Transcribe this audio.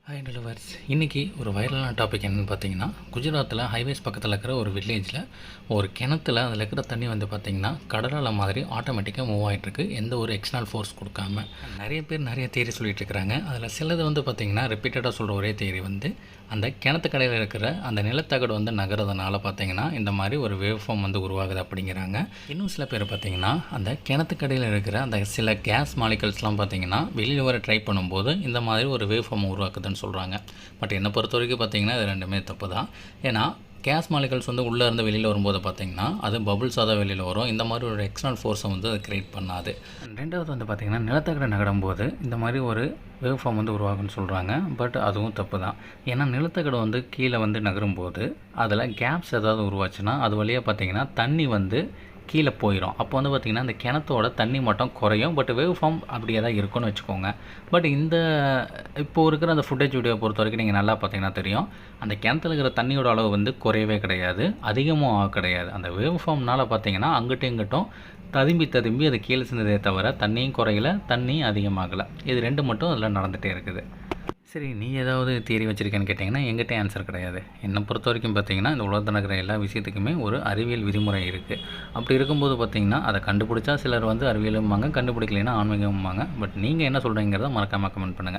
Hi delivers. இன்றைக்கி ஒரு வைரலான topic என்னென்னு பார்த்தீங்கன்னா, குஜராத்தில் ஹைவேஸ் பக்கத்தில் இருக்கிற ஒரு வில்லேஜில் ஒரு கிணத்துல அதில் இருக்கிற தண்ணி வந்து பார்த்திங்கன்னா கடலால் மாதிரி ஆட்டோமேட்டிக்காக மூவ் ஆகிட்டுருக்கு, எந்த ஒரு எக்ஸ்டர்னல் ஃபோர்ஸ் கொடுக்காம. நிறைய பேர் நிறைய தியரி சொல்லிகிட்டு இருக்கிறாங்க. அதில் சிலது வந்து பார்த்திங்கன்னா ரிப்பீட்டடாக சொல்கிற ஒரே தியரி வந்து அந்த கிணத்து கடையில் இருக்கிற அந்த நிலத்தகடு வந்து நகரதுனால பார்த்திங்கன்னா இந்த மாதிரி ஒரு வேவ் ஃபார்ம் வந்து உருவாகுது அப்படிங்கிறாங்க. இன்னும் சில பேர் பார்த்திங்கன்னா அந்த கிணத்து கடையில் இருக்கிற அந்த சில கேஸ் மாலிகல்ஸ்லாம் பார்த்திங்கன்னா வெளியில் வர ட்ரை பண்ணும்போது இந்த மாதிரி ஒரு வேவ் ஃபார்ம் உருவாக்குதுன்னு சொல்கிறாங்க. பட் என்னை பொறுத்த வரைக்கும் பார்த்திங்கன்னா இது ரெண்டுமே தப்பு தான். ஏன்னா கேஸ் மாலிகல்ஸ் வந்து உள்ளே இருந்து வெளியில் வரும்போது பார்த்திங்கன்னா அது பபுள்ஸாக தான் வெளியில் வரும். இந்த மாதிரி ஒரு எக்ஸ்டர்னல் ஃபோர்ஸை வந்து அது க்ரியேட் பண்ணாது. ரெண்டாவது வந்து பார்த்திங்கன்னா நிலத்தகடை நகரும்போது இந்த மாதிரி ஒரு வேவ் ஃபார்ம் வந்து உருவாகுன்னு சொல்கிறாங்க. பட் அதுவும் தப்பு தான். ஏன்னா நிலத்தகடை வந்து கீழே வந்து நகரும்போது அதில் கேப்ஸ் ஏதாவது உருவாச்சுன்னா அது வழியாக பார்த்திங்கன்னா தண்ணி வந்து கீழே போயிடும். அப்போ வந்து பார்த்திங்கன்னா அந்த கிணத்தோட தண்ணி மட்டம் குறையும். பட் வேவ் ஃபார்ம் அப்படியே தான் இருக்குன்னு வச்சுக்கோங்க. பட் இப்போது இருக்கிற அந்த ஃபுட்டேஜ் வீடியோ பொறுத்த வரைக்கும் நீங்கள் நல்லா பார்த்தீங்கன்னா தெரியும், அந்த கிணத்துல இருக்கிற தண்ணியோட அளவு வந்து குறையவே கிடையாது, அதிகமும் கிடையாது. அந்த வேவ் ஃபார்ம்னால் பார்த்திங்கன்னா அங்கிட்டும் இங்கிட்டும் ததும்பி அது கீழே சிந்ததே தவிர தண்ணியும் குறையல, தண்ணியும் அதிகமாகலை. இது ரெண்டு மட்டும் அதில் நடந்துகிட்டே இருக்குது. சரி, நீ ஏதாவது தியரி வச்சுருக்கேன்னு கேட்டிங்கன்னா எங்கிட்ட ஆன்சர் கிடையாது. என்னை பொறுத்த வரைக்கும் பார்த்திங்கன்னா இந்த உலகத்தில் இருக்கிற எல்லா விஷயத்துக்குமே ஒரு அறிவியல் விதிமுறை இருக்குது. அப்படி இருக்கும்போது பார்த்திங்கன்னா அதை கண்டுபிடிச்சா சிலர் வந்து அறிவியலும்பாங்க, கண்டுபிடிக்கலைன்னா ஆன்மீகம்பாங்க. பட் நீங்கள் என்ன சொல்கிறீங்கிறத மறக்காமல் கமெண்ட் பண்ணுங்கள்.